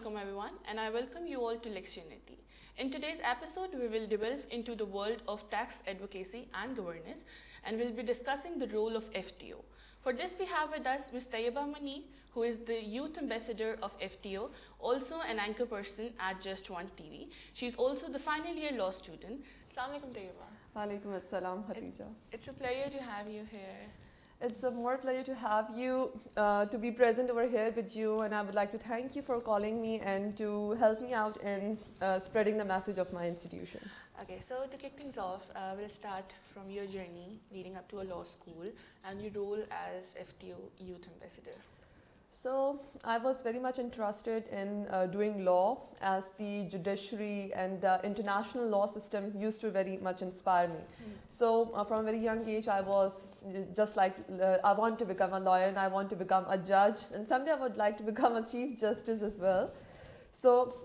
Assalamualaikum everyone, and I welcome you all to Lectionity. In today's episode, we will delve into the world of tax advocacy and governance, and we'll be discussing the role of FTO. For this, we have with us Ms. Tayyiba Mani, who is the Youth Ambassador of FTO, also an anchor person at Just One TV. She's also the final year law student. Assalamualaikum Tayyiba. Walaikum assalam, Khadija. It's a pleasure to have you here. It's a more pleasure to have you, to be present over here with you, and I would like to thank you for calling me and to help me out in spreading the message of my institution. Okay, so to kick things off, we'll start from your journey leading up to a law school and your role as FTO Youth Ambassador. So I was very much interested in doing law, as the judiciary and the international law system used to very much inspire me. So from a very young age, I was just like, I want to become a lawyer and I want to become a judge, and someday I would like to become a chief justice as well. So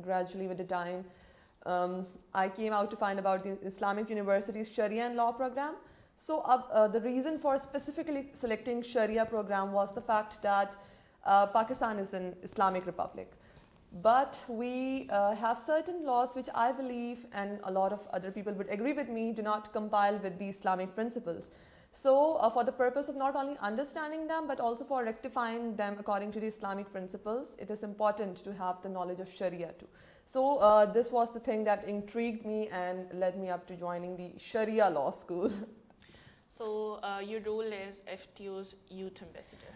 gradually with the time I came out to find about the Islamic University's Sharia and Law program. So the reason for specifically selecting Sharia program was the fact that Pakistan is an Islamic republic. But we have certain laws which I believe, and a lot of other people would agree with me, do not compile with the Islamic principles. So for the purpose of not only understanding them but also for rectifying them according to the Islamic principles, it is important to have the knowledge of Sharia too. So this was the thing that intrigued me and led me up to joining the Sharia law school. So your role as FTO's Youth Ambassador.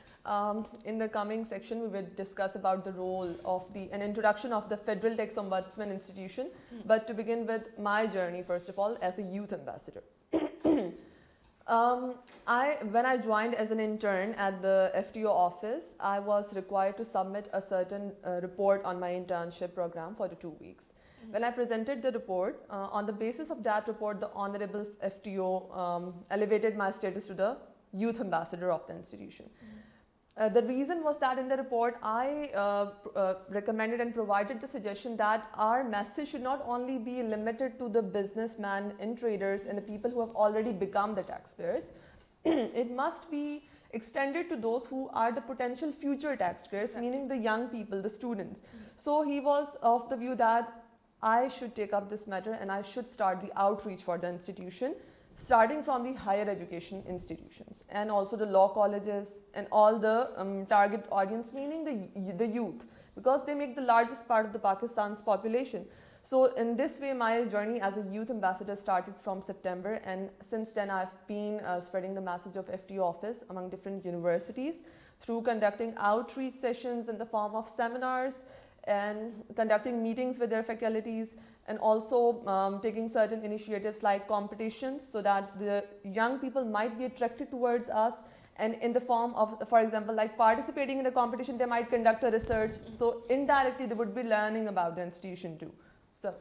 In the coming section, we will discuss about the role of an introduction of the Federal Tax Ombudsman Institution. But to begin with my journey, first of all, as a youth ambassador. When I joined as an intern at the FTO office, I was required to submit a certain report on my internship program for the 2 weeks. When I presented the report, on the basis of that report, the Honorable FTO elevated my status to the Youth Ambassador of the institution. The reason was that in the report, I recommended and provided the suggestion that our message should not only be limited to the businessmen and traders and the people who have already become the taxpayers, it must be extended to those who are the potential future taxpayers, meaning the young people, the students. So he was of the view that I should take up this matter and I should start the outreach for the institution, starting from the higher education institutions and also the law colleges and all the target audience, meaning the youth, because they make the largest part of the Pakistan's population. So in this way, my journey as a youth ambassador started from September, and since then I've been spreading the message of FTO office among different universities through conducting outreach sessions in the form of seminars and conducting meetings with their faculties, and also taking certain initiatives like competitions so that the young people might be attracted towards us, and in the form of, for example, like participating in a competition, they might conduct a research, so indirectly they would be learning about the institution too. So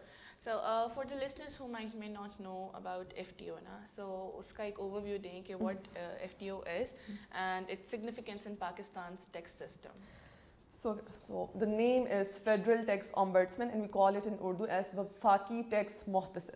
for the listeners who may not know about FTO, so uska ek overview dein ki what FTO is and its significance in Pakistan's tax system. So the name is Federal Tax Ombudsman, and we call it in Urdu as Wafaki Tax Muhtasib.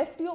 FTO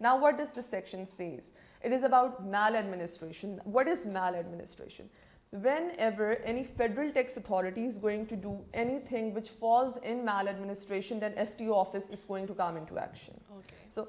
Now what does this section says? It is about maladministration. What is maladministration? Whenever any federal tax authority is going to do anything which falls in maladministration, then FTO office is going to come into action. Okay. So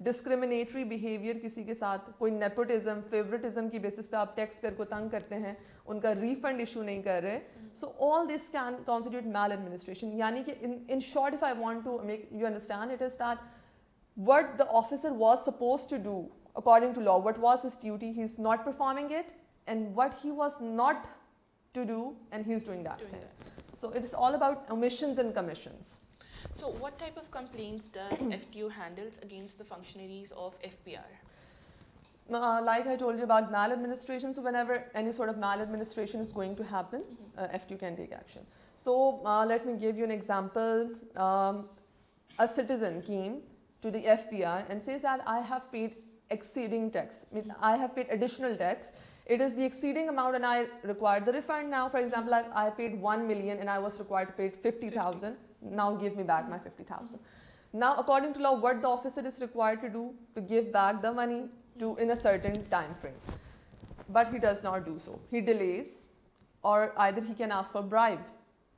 discriminatory behaviour کسی کے ساتھ, کوئی nepotism, favouritism کی basis پہ آپ tax pair کو تنگ کرتے ہیں, ان کا ریفنڈ ایشو نہیں کر رہے. So all this can constitute maladministration. یعنی کہ in short if I want to make you understand it is that what the officer was supposed to do according to law, what was his duty, he is not performing it, and what he was not to do and he is doing that thing. So it is all about omissions and commissions. So what type of complaints does FTO handles against the functionaries of FPR? Like I told you about maladministration, so whenever any sort of maladministration is going to happen, FTO can take action. So let me give you an example. A citizen came to the FPR and says that I have paid exceeding tax, I have paid additional tax, it is the exceeding amount and I require the refund now. For example, I paid 1 million and I was required to pay 50,000, now give me back my 50,000. Now according to law, what the officer is required to do, to give back the money to in a certain time frame, but he does not do so. He delays, or either he can ask for bribe,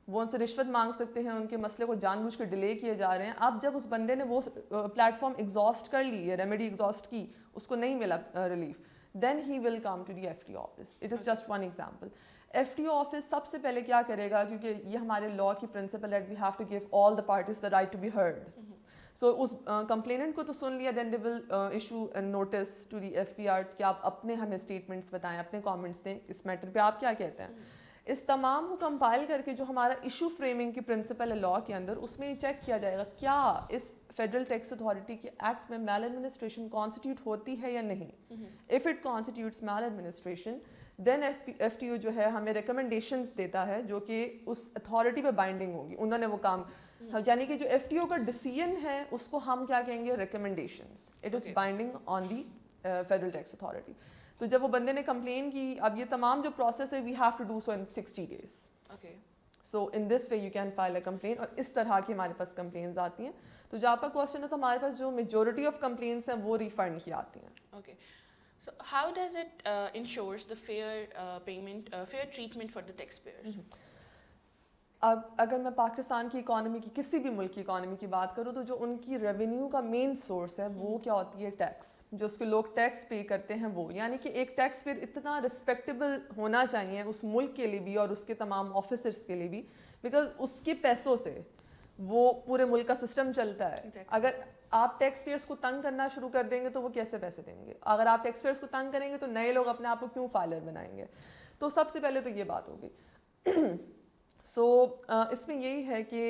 وہ ان سے رشوت مانگ سکتے ہیں, ان کے مسئلے کو جان بوجھ کے ڈیلے کیے جا رہے ہیں. اب جب اس بندے نے وہ پلیٹ فارم ایگزاسٹ کر لی ہے, ریمیڈی ایگزاسٹ کی, اس کو نہیں ملا relief, then he will come to the F T O office. It is just one example. F T O office سب سے پہلے کیا کرے گا, کیونکہ یہ ہمارے لا کی پرنسپل ہے, we have to give all the parties the right to be heard. So اس کمپلیننٹ کو تو سن لیا, then they will issue notice to the F P R کہ آپ اپنے ہمیں اسٹیٹمنٹس بتائیں, اپنے کامنٹس دیں اس میٹر پہ, آپ کیا کہتے ہیں. اس تمام کو کمپائل کر کے جو ہمارا ایشو فریمنگ کی پرنسپل ہے لا کے اندر, اس میں یہ چیک کیا جائے گا کیا اس فیڈرل ٹیکس اتھارٹی کے ایکٹ میں میل ایڈمنسٹریشن کانسٹیٹیوٹ ہوتی ہے یا نہیں. If it constitutes maladministration, then F T O جو ہے ہمیں ریکمنڈیشنز دیتا ہے جو کہ اس اتھارٹی پہ بائنڈنگ ہوگی. انہوں نے وہ کام, یعنی کہ جو ایف ٹی او کا ڈیسیژن ہے اس کو ہم کیا کہیں گے, recommendations. It is binding on the federal tax authority. تو جب وہ بندے نے کمپلین کی, اب یہ تمام جو پروسیس ہے, we have to do so in 60 days. So in this way you can file a complain, اور اس طرح کی ہمارے پاس کمپلینز آتی ہیں. تو جہاں پر کوشچن ہے, تو ہمارے پاس جو میجورٹی آف کمپلینس ہیں وہ ریفنڈ کی آتی ہیں. Okay, so how does it ensures the fair treatment for the taxpayers? اب اگر میں پاکستان کی اکانومی کی, کسی بھی ملک کی اکانومی کی بات کروں, تو جو ان کی ریونیو کا مین سورس ہے وہ کیا ہوتی ہے, ٹیکس. جو اس کے لوگ ٹیکس پے کرتے ہیں وہ, یعنی کہ ایک ٹیکس پیئر اتنا رسپیکٹیبل ہونا چاہیے اس ملک کے لیے بھی اور اس کے تمام آفیسرس کے لیے بھی, بیکاز اس کے پیسوں سے وہ پورے ملک کا سسٹم چلتا ہے. اگر آپ ٹیکس پیئرس کو تنگ کرنا شروع کر دیں گے تو وہ کیسے پیسے دیں گے؟ اگر آپ ٹیکس پیئرس کو تنگ کریں گے تو نئے لوگ اپنے آپ کو کیوں فائلر بنائیں گے؟ تو سب سے پہلے تو یہ بات ہوگی. سو اس میں یہی ہے کہ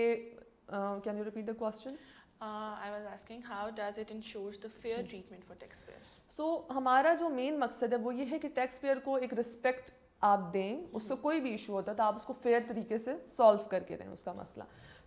can you repeat the question? I was asking how does it ensures the fair treatment for taxpayers? سو ہمارا جو مین مقصد ہے وہ یہ ہے کہ ٹیکس پیئر کو ایک رسپیکٹ آپ دیں, اس سے کوئی بھی ایشو ہوتا ہے تو آپ اس کو فیئر طریقے سے سالو کر کے دیں اس کا مسئلہ.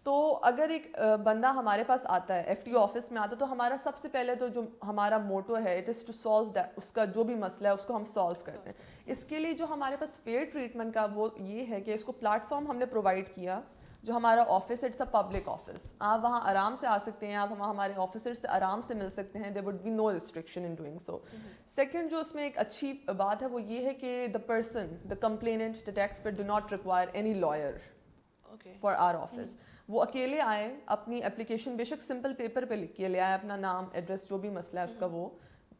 تو اگر ایک بندہ ہمارے پاس آتا ہے, ایف ٹی او آفس میں آتا ہے, تو ہمارا سب سے پہلے تو جو ہمارا موٹو ہے, it is to solve that, اس کا جو بھی مسئلہ ہے اس کو ہم سالو کرتے ہیں. اس کے لیے جو ہمارے پاس فیئر ٹریٹمنٹ کا وہ یہ ہے کہ اس کو پلیٹ فارم ہم نے پرووائڈ کیا. جو ہمارا آفس ہے, اٹس اے پبلک آفس, آپ وہاں آرام سے آ سکتے ہیں, آپ وہاں ہمارے آفیسر سے آرام سے مل سکتے ہیں. There would be no restriction in doing so. Second جو اس میں ایک اچھی بات ہے وہ یہ ہے کہ the person, the complainant, the taxpayer do not require any lawyer for our office. وہ اکیلے آئے, اپنی اپلیکیشن بے شک سمپل پیپر پہ لکھ کے لے آئے, اپنا نام, ایڈریس, جو بھی مسئلہ ہے اس کا, وہ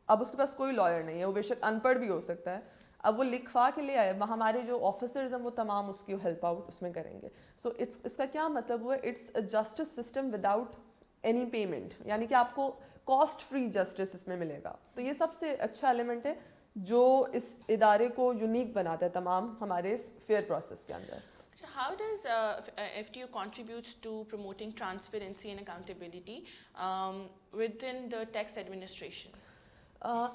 اب اس کے پاس کوئی لائر نہیں ہے, وہ بے شک ان پڑھ بھی ہو سکتا ہے, اب وہ لکھوا کے لے آئے, ہمارے جو آفیسرز ہیں وہ تمام اس کی ہیلپ آؤٹ اس میں کریں گے. سو اس کا کیا مطلب ہوا, it's a justice system without any payment, یعنی کہ آپ کو کاسٹ فری جسٹس اس میں ملے گا. تو یہ سب سے اچھا ایلیمنٹ ہے جو اس ادارے کو یونیک بناتا ہے تمام ہمارے اس فیئر پروسیس کے اندر. How does FTO contributes to promoting transparency and accountability within the tax administration?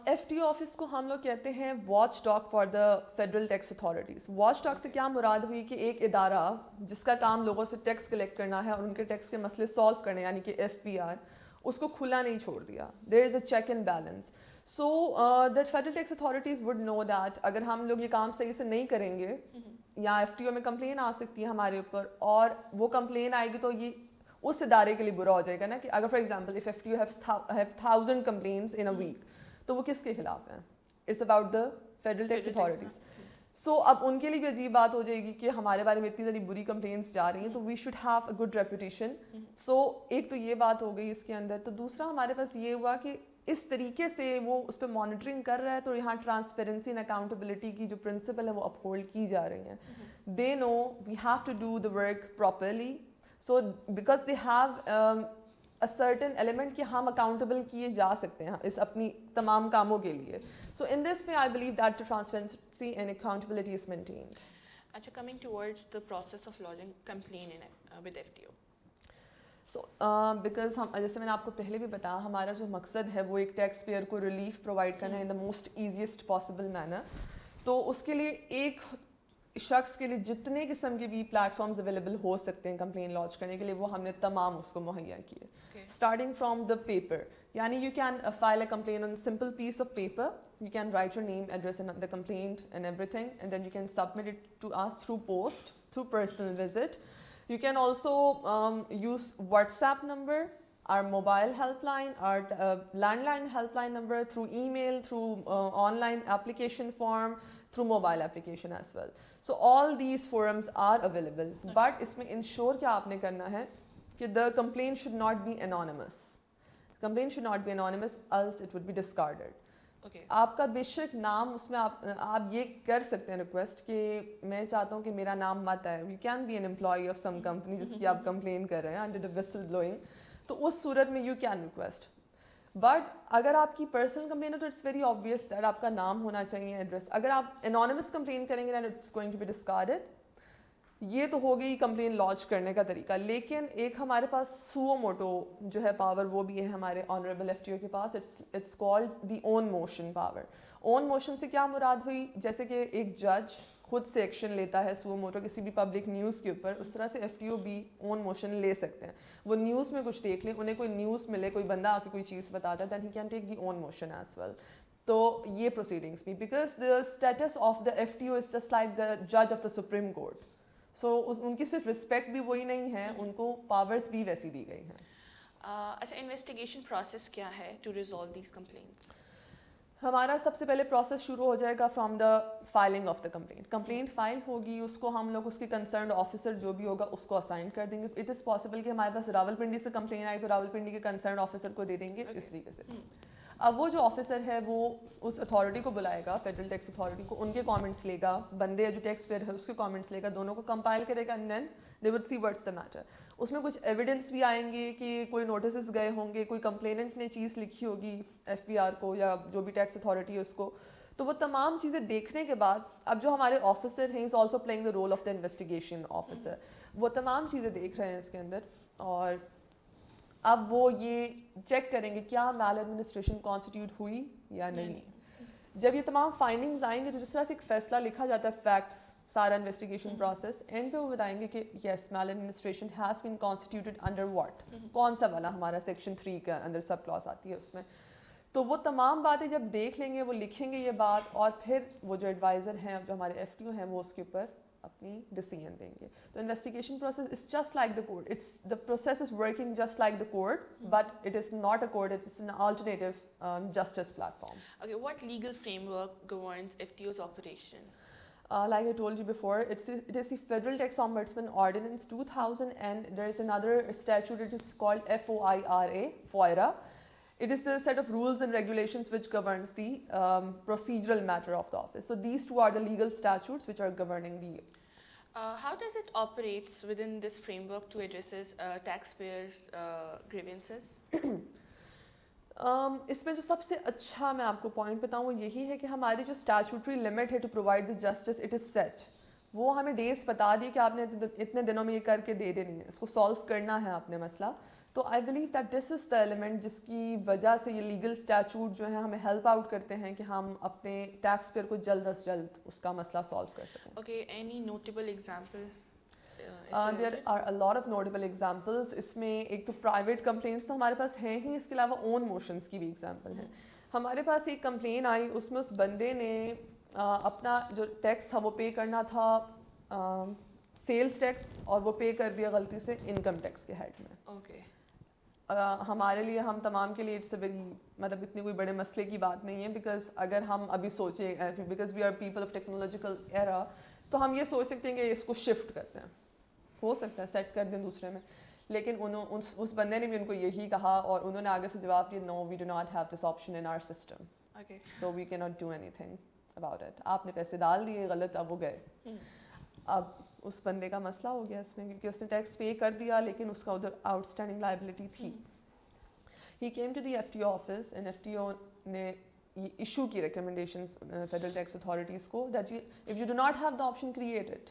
F T O office کو ہم لوگ کہتے ہیں watchdog for the federal tax authorities. Watchdog سے کیا مراد ہوئی کہ ایک ادارہ جس کا کام لوگوں سے ٹیکس کلیکٹ کرنا ہے اور ان کے ٹیکس کے مسئلے سالو کرنے, یعنی کہ ایف پی آر, اس کو کھلا نہیں چھوڑ دیا. There is a check and balance. So that federal tax authorities would know that اگر ہم لوگ یہ کام صحیح سے نہیں کریں گے, یا ایف ٹی او میں کمپلین آ سکتی ہے ہمارے اوپر, اور وہ کمپلین آئے گی تو یہ اس ادارے کے لیے برا ہو جائے گا نا. کہ اگر for example if F T O have 1000 complaints in a week, تو وہ کس کے خلاف ہیں؟ It's about the federal tax authorities. So اب ان کے لیے بھی عجیب بات ہو جائے گی کہ ہمارے بارے میں اتنی ساری بری کمپلینس جا رہی ہیں, تو we should have a good reputation. So ایک تو یہ بات ہو گئی اس کے اندر. تو دوسرا ہمارے پاس یہ ہوا کہ اس طریقے سے وہ اس پہ مانیٹرنگ کر رہا ہے, تو یہاں ٹرانسپیرنسی اینڈ اکاؤنٹیبلٹی کی جو پرنسپل ہے وہ اپہولڈ کی جا رہی ہیں. They know we have to do the work properly, so because they have a certain element کہ ہم اکاؤنٹیبل کیے جا سکتے ہیں اس اپنی تمام کاموں کے لیے. So in this way I believe that the transparency and accountability is maintained. Acha, coming towards the process of lodging complaint with FTO. So because ہم جیسے میں نے آپ کو پہلے بھی بتایا, ہمارا جو مقصد ہے وہ ایک ٹیکس پیئر کو ریلیف پرووائڈ کرنا ہے in the most easiest possible manner. تو اس کے لیے ایک شخص کے لیے جتنے قسم کے بھی پلیٹ فارمز اویلیبل ہو سکتے ہیں کمپلین لانچ کرنے کے لیے, وہ ہم نے تمام اس کو مہیا کیے. اسٹارٹنگ فرام دا پیپر, یعنی you can file a complain on simple piece of paper, you can write your name, address and the complaint and everything, and then you can submit it to us through post, through personal visit. You can also use WhatsApp number, our mobile helpline, our landline helpline number, through email, through online application form, through mobile application as well. So all these forums are available, but isme ensure kya aapne karna hai ki the complaint should not be anonymous. Complaint should not be anonymous, else it would be discarded. آپ کا بے شک نام اس میں آپ یہ کر سکتے ہیں ریکویسٹ کہ میں چاہتا ہوں کہ میرا نام مت آئے. You can be an employee of some company جس کی آپ کمپلین کر رہے ہیں انڈر دا وسل بلوئنگ, تو اس صورت میں یو کین ریکویسٹ. بٹ اگر آپ کی پرسنل کمپلین ہے تو اٹس ویری آبویس دیٹ آپ کا نام ہونا چاہیے, ایڈریس. اگر آپ انانیمس کمپلین کریں گے دین اٹس گوئنگ ٹو بی ڈسکارڈڈ. یہ تو ہو گئی کمپلین لانچ کرنے کا طریقہ. لیکن ایک ہمارے پاس سو موٹو جو ہے پاور, وہ بھی ہے ہمارے آنریبل ایف ٹی او کے پاس. It's called the own motion power. Own motion سے کیا مراد ہوئی, جیسے کہ ایک جج خود سے ایکشن لیتا ہے سو موٹو کسی بھی پبلک نیوز کے اوپر, اس طرح سے ایف ٹی او بھی اون موشن لے سکتے ہیں. وہ نیوز میں کچھ دیکھ لیں, انہیں کوئی نیوز ملے, کوئی بندہ آ کے کوئی چیز بتاتا ہے, then he can take the own motion as well. تو یہ پروسیڈنگس بھی, because the status of the F T O is just like the جج of the supreme court. So ان کی صرف رسپیکٹ بھی وہی نہیں ہے, ان کو پاورز بھی ویسی دی گئی ہیں. اچھا, انویسٹیگیشن پروسیس کیا ہے ٹو ریزالو دیز کمپلینٹس؟ ہمارا سب سے پہلے پروسیس شروع ہو جائے گا from the filing of the complaint. Complaint file ہوگی, اس کو ہم لوگ اس کی کنسرنڈ آفیسر جو بھی ہوگا اس کو اسائن کر دیں گے. اٹ از پاسبل کہ ہمارے پاس راولپنڈی سے کمپلین آئی تو راولپنڈی کے کنسرنڈ آفیسر کو دے دیں گے, اس طریقے سے. اب وہ جو آفیسر ہے وہ اس اتھارٹی کو بلائے گا, فیڈرل ٹیکس اتھارٹی کو, ان کے کامنٹس لے گا, بندے جو ٹیکس پیئر ہے اس کے کامنٹس لے گا, دونوں کو کمپائل کرے گا, and then they would see what's the matter. اس میں کچھ ایویڈنس بھی آئیں گے کہ کوئی نوٹسز گئے ہوں گے, کوئی کمپلیننٹ نے چیز لکھی ہوگی ایف پی آر کو یا جو بھی ٹیکس اتھارٹی ہے اس کو. تو وہ تمام چیزیں دیکھنے کے بعد, اب جو ہمارے آفیسر ہیں, is also playing the role of the investigation officer, وہ تمام چیزیں دیکھ رہے ہیں اس کے اندر, اور اب وہ یہ چیک کریں گے کیا میل ایڈمنسٹریشن کانسٹیٹیوٹ ہوئی یا نہیں. جب یہ تمام فائنڈنگز آئیں گے تو جس طرح سے ایک فیصلہ لکھا جاتا ہے, فیکٹس, سارا انویسٹیگیشن پروسیس, اینڈ پہ وہ بتائیں گے کہ yes maladministration has been constituted under what, کون سا والا ہمارا سیکشن 3 کا اندر سب کلاس آتی ہے اس میں. تو وہ تمام باتیں جب دیکھ لیں گے, وہ لکھیں گے یہ بات, اور پھر وہ جو ایڈوائزر ہیں, جو ہمارے ایف ٹی او ہیں, وہ اس کے اوپر اپنی ڈیسیژن دیں گے. تو investigation process is just like the court. It's the process is working just like the court, but it is not a court, it's an alternative justice platform. Okay, what legal framework governs FTO's operation? Like I told you before, it is the Federal Tax Ombudsman Ordinance 2000, and there is another statute, it is called FOIRA, FOIRA. It is the set of rules and regulations which governs the procedural matter of the office. So these two are the legal statutes which are governing the. How does it operates within this framework to addresses taxpayers' grievances? اس میں جو سب سے اچھا میں آپ کو point بتاؤں وہ یہی ہے کہ ہماری جو اسٹیچوٹری لمٹ ہے to provide the justice, it is set. وہ ہمیں ڈیز بتا دی کہ آپ نے اتنے دنوں میں یہ کر کے دے دینی ہے, اس کو سالو کرنا ہے آپ نے مسئلہ. تو آئی believe that this is the element جس کی وجہ سے یہ لیگل اسٹیچوٹ جو ہے ہمیں ہیلپ آؤٹ کرتے ہیں کہ ہم اپنے ٹیکس پیئر کو جلد از جلد اس کا مسئلہ سالو کر سکیں. Okay, any notable example? There are a lot of notable examples. اس میں ایک تو پرائیویٹ کمپلینٹس تو ہمارے پاس ہیں ہی, اس کے علاوہ اون موشنس کی بھی ایگزامپل ہیں. ہمارے پاس ایک کمپلین آئی, اس میں اس بندے نے اپنا جو ٹیکس تھا وہ پے کرنا تھا سیلز ٹیکس, اور وہ پے کر دیا غلطی سے انکم ٹیکس کے ہیڈ میں. Okay. ہمارے لیے, ہم تمام کے لیے اٹس اے ویری, مطلب اتنی کوئی بڑے مسئلے کی بات نہیں ہے, بیکاز اگر ہم ابھی سوچیں, because we are people of technological era, تو ہم یہ سوچ سکتے ہیں کہ اس کو شفٹ کرتے ہیں, ہو سکتا ہے سیٹ کر دیں دوسرے میں. لیکن اس بندے نے بھی ان کو یہی کہا اور انہوں نے آگے سے جواب دیا no we do not have this option in our system so we can not do anything about it. آپ نے پیسے ڈال دیے غلط, اب وہ گئے. اب اس بندے کا مسئلہ ہو گیا اس میں کیونکہ اس نے ٹیکس پے کر دیا لیکن اس کا ادھر آؤٹ اسٹینڈنگ لائبلٹی تھی. He came to the FTO office and FTO نے ایشو کی ریکمنڈیشنز فیڈرل ٹیکس اتھارٹیز کو that you if you do not have the option create it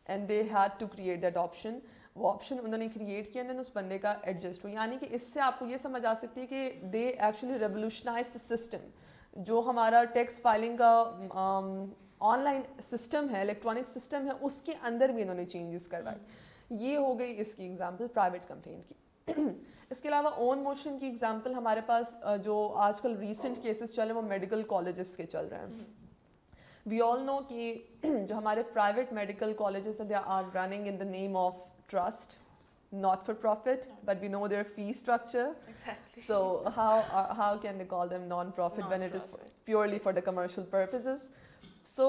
and they had to create that option. وہ option انہوں نے create کیا and اس بندے کا adjust ہو. یعنی کہ اس سے آپ کو یہ سمجھ آ سکتی ہے کہ they actually revolutionise the system. جو ہمارا ٹیکس فائلنگ کا آن لائن سسٹم ہے, الیکٹرانک سسٹم ہے, اس کے اندر بھی انہوں نے چینجز کروائی. یہ ہو گئی اس کی ایگزامپل پرائیویٹ کمپلینٹ کی. اس کے علاوہ اون موشن کی ایگزامپل ہمارے پاس جو آج کل ریسنٹ کیسز چل رہے ہیں وہ میڈیکل کالجز کے چل رہے ہیں. وی آل نو کہ جو ہمارے پرائیویٹ میڈیکل کالجز ہیں they are running in the name of trust, not for profit, but we know their fee structure. Exactly. So how can they call them non-profit when it is purely for the commercial purposes? So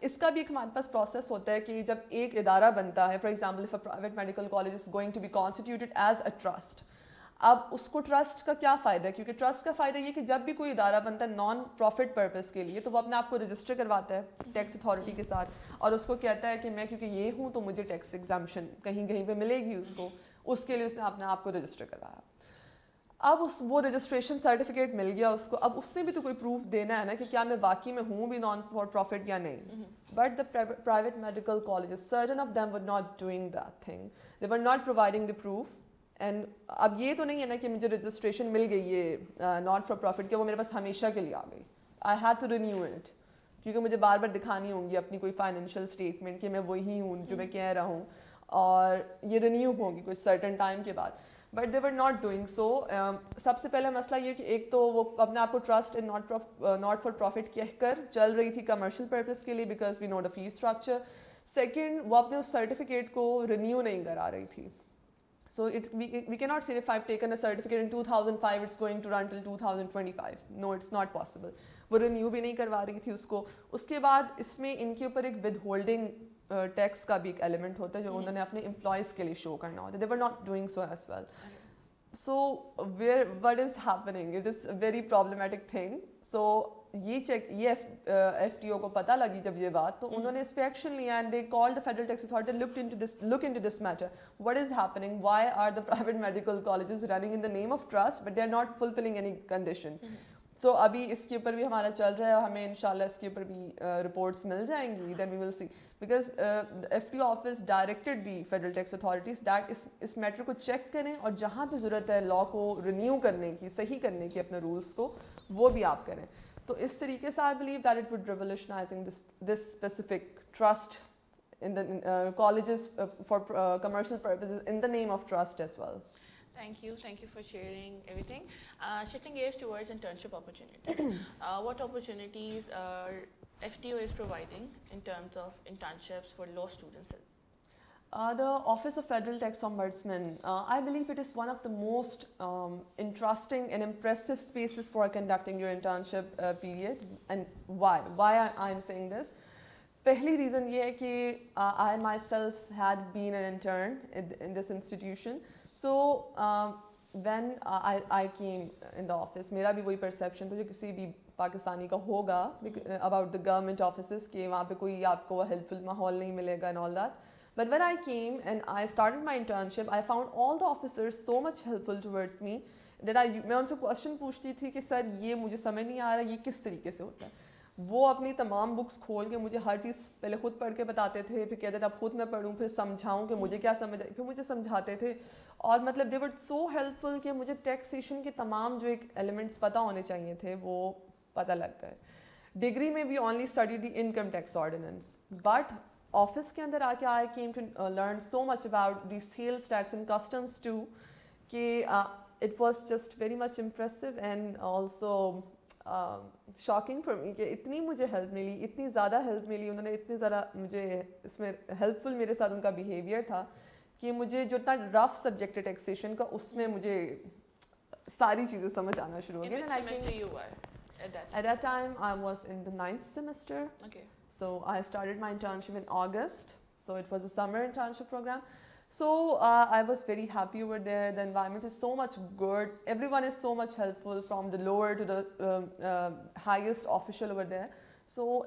اس کا بھی ایک ہمارے پاس process ہوتا ہے کہ جب ایک ادارہ بنتا ہے, for example if a private medical college is going to be constituted as a trust, اب اس کو ٹرسٹ کا کیا فائدہ ہے, کیونکہ ٹرسٹ کا فائدہ یہ کہ جب بھی کوئی ادارہ بنتا ہے نان پروفٹ پرپز کے لیے تو وہ اپنے آپ کو رجسٹر کرواتا ہے ٹیکس اتھارٹی کے ساتھ اور اس کو کہتا ہے کہ میں کیونکہ یہ ہوں تو مجھے ٹیکس ایگزامپشن کہیں کہیں پہ ملے گی اس کو, اس کے لیے اس نے اپنے آپ کو رجسٹر کروایا. اب وہ رجسٹریشن سرٹیفکیٹ مل گیا اس کو, اب اس نے بھی تو کوئی پروف دینا ہے نا کہ کیا میں واقعی میں ہوں بھی نان فار پروفٹ یا نہیں. But the private medical colleges certain of them were not doing that thing, they were not providing the proof. And اب یہ تو نہیں ہے نا کہ مجھے رجسٹریشن مل گئی یہ ناٹ فار پروفٹ کہ وہ میرے پاس ہمیشہ کے لیے آ گئی. I had to renew it کیونکہ مجھے بار بار دکھانی ہوں گی اپنی کوئی فائنینشیل اسٹیٹمنٹ کہ میں وہی ہوں جو میں کہہ رہا ہوں, اور یہ رینیو ہوگی کچھ سرٹن ٹائم کے بعد. But they were not doing so. سب سے پہلا مسئلہ یہ کہ ایک تو وہ اپنے آپ کو trust in not for profit کہہ کر چل رہی تھی کمرشل پرپز کے لیے بیکاز وی نو دا فی اسٹرکچر. سیکنڈ, وہ اپنے اس سرٹیفکیٹ کو رینیو نہیں کرا رہی تھی. So we cannot say if I've taken a certificate in 2005 it's going to run till 2025. No, it's not possible. وہ رینیو بھی نہیں کروا رہی تھی اس کو. اس کے بعد اس میں ان کے اوپر ایک ود ہولڈنگ ٹیکس کا بھی ایک ایلیمنٹ ہوتا ہے جو انہوں نے اپنے امپلائیز کے لیے شو کرنا ہوتا ہے. They were not doing so as well. So what is happening? It is a very problematic thing. So یہ FTO کو پتہ لگی جب یہ بات تو انہوں نے اس پہ ایکشن لیا and they called the federal tax authority look into this matter. What is happening? Why are the private medical colleges running in the name of trust but they are not fulfilling any condition? So ابھی اس کے اوپر بھی ہمارا چل رہا ہے, ہمیں انشاءاللہ اس کے اوپر بھی رپورٹس مل جائیں گی. Then we will see because the FTO office directed the federal tax authorities that اس میٹر کو چیک کریں اور جہاں بھی ضرورت ہے لا کو رینیو کرنے کی, صحیح کرنے کی اپنے رولس کو, وہ بھی آپ کریں. تو اس طریقے سے I believe that it would revolutionising this specific trust in the colleges for commercial purposes in the name of trust as well. Thank you for sharing everything. Shifting gears towards internship opportunities. What opportunities FTO is providing in terms of internships for law students? The Office of Federal Tax Ombudsman, I believe it is one of the most interesting and impressive spaces for conducting your internship period. And why I am saying this? پہلی reason یہ ہے کہ I myself had been an intern in this institution. So when I came in the office, میرا بھی وہی perception تھا جو کسی بھی پاکستانی کا ہوگا about the government offices کہ وہاں پہ کوئی آپ کو ہیلپ فل ماحول نہیں ملے گا and all that. But when I came and I started my internship, I found all the officers so much helpful towards me that میں ان سے کوشچن پوچھتی تھی کہ سر یہ مجھے سمجھ نہیں آ رہا, یہ کس طریقے سے ہوتا ہے. وہ اپنی تمام بکس کھول کے مجھے ہر چیز پہلے خود پڑھ کے بتاتے تھے, پھر کہتے تھے اب خود میں پڑھوں, پھر سمجھاؤں کہ مجھے کیا سمجھ آئی, پھر مجھے سمجھاتے تھے. اور مطلب دے ور سو ہیلپ فل کہ مجھے ٹیکسیشن کے تمام جو ایک ایلیمنٹس پتہ ہونے چاہیے تھے وہ پتہ لگ گئے. ڈگری میں we only study the income tax ordinance, but office کے اندر آ کے I came to learn so much about the sales tax and customs too کہ it was just very much impressive and also shocking for me کہ اتنی مجھے help ملی, اتنی زیادہ ہیلپ ملی, انہوں نے اتنی زیادہ مجھے اس میں ہیلپ فل میرے ساتھ ان کا بیہیویئر تھا کہ مجھے جو اتنا رف سبجیکٹ ہے ٹیکسیشن کا اس میں مجھے ساری چیزیں سمجھ آنا شروع ہو گئی. At that time I was in the 9th semester. Okay. So I started my internship in August. So it was a summer internship program. So I was very happy over there. The environment is so much good. Everyone is so much helpful from the lower to the highest official over there. So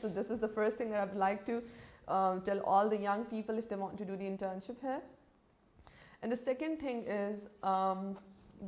So this is the first thing that I would like to tell all the young people if they want to do the internship here. And the second thing is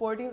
14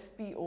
FPO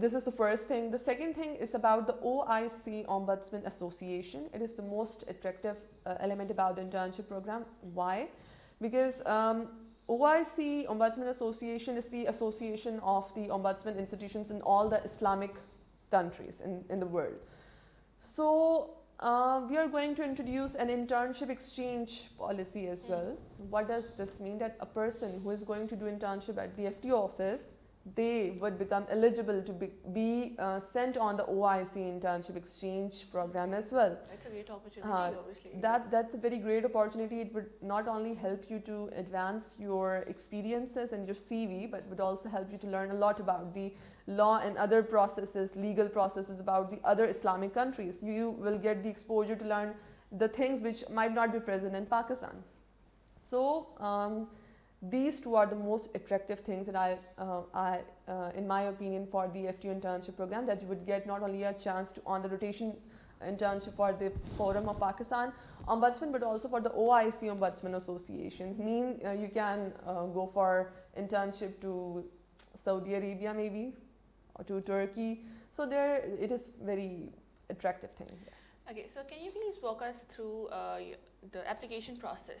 This is the first thing. The second thing is about the OIC Ombudsman Association. It is the most attractive element about the internship program. Why? Because OIC Ombudsman Association is the association of the ombudsman institutions in all the Islamic countries in the world. So we are going to introduce an internship exchange policy as well. What does this mean? That a person who is going to do internship at the FTO office, they would become eligible to be sent on the OIC internship exchange program as well. That's a great opportunity, obviously. That's a very great opportunity. It would not only help you to advance your experiences and your CV, but would also help you to learn a lot about the law and other processes, legal processes about the other Islamic countries. You will get the exposure to learn the things which might not be present in Pakistan. So these two are the most attractive things that in my opinion, for the FTO internship program, that you would get not only a chance to on the rotation internship for the Forum of Pakistan Ombudsman, but also for the OIC Ombudsman Association. You can go for internship to Saudi Arabia maybe, or to Turkey. So there, it is very attractive thing. Yes. Okay, so can you please walk us through the application process?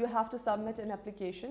you have to submit an application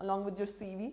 along with your CV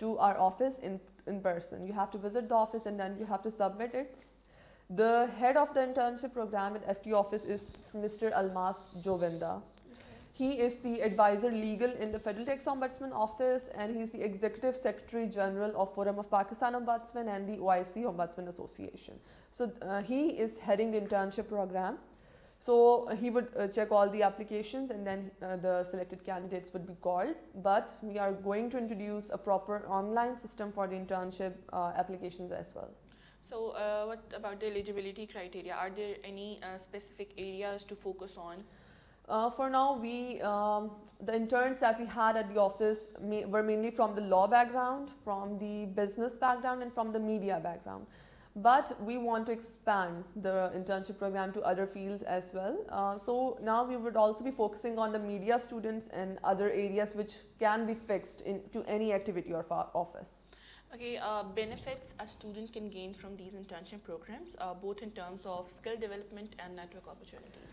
to our office in person. You have to visit the office and then you have to submit it. The head of the internship program at FTO office is Mr. Almas Jovinda. He is the advisor legal in the Federal Tax Ombudsman office, and he is the executive secretary general of Forum of Pakistan Ombudsman and the OIC Ombudsman Association. So he is heading the internship program. So he would check all the applications and then the selected candidates would be called. But we are going to introduce a proper online system for the internship applications as well. So what about the eligibility criteria? Are there any specific areas to focus on? For now, the interns that we had at the office were mainly from the law background, from the business background, and from the media background. But we want to expand the internship program to other fields as well. So now we would also be focusing on the media students and other areas which can be fixed into any activity of our office. Okay, benefits a student can gain from these internship programs, both in terms of skill development and network opportunities.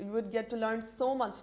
You would get to learn so much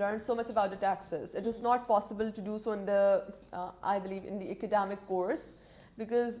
learned so much about the taxes. It is not possible to do so in the I believe in the academic course, because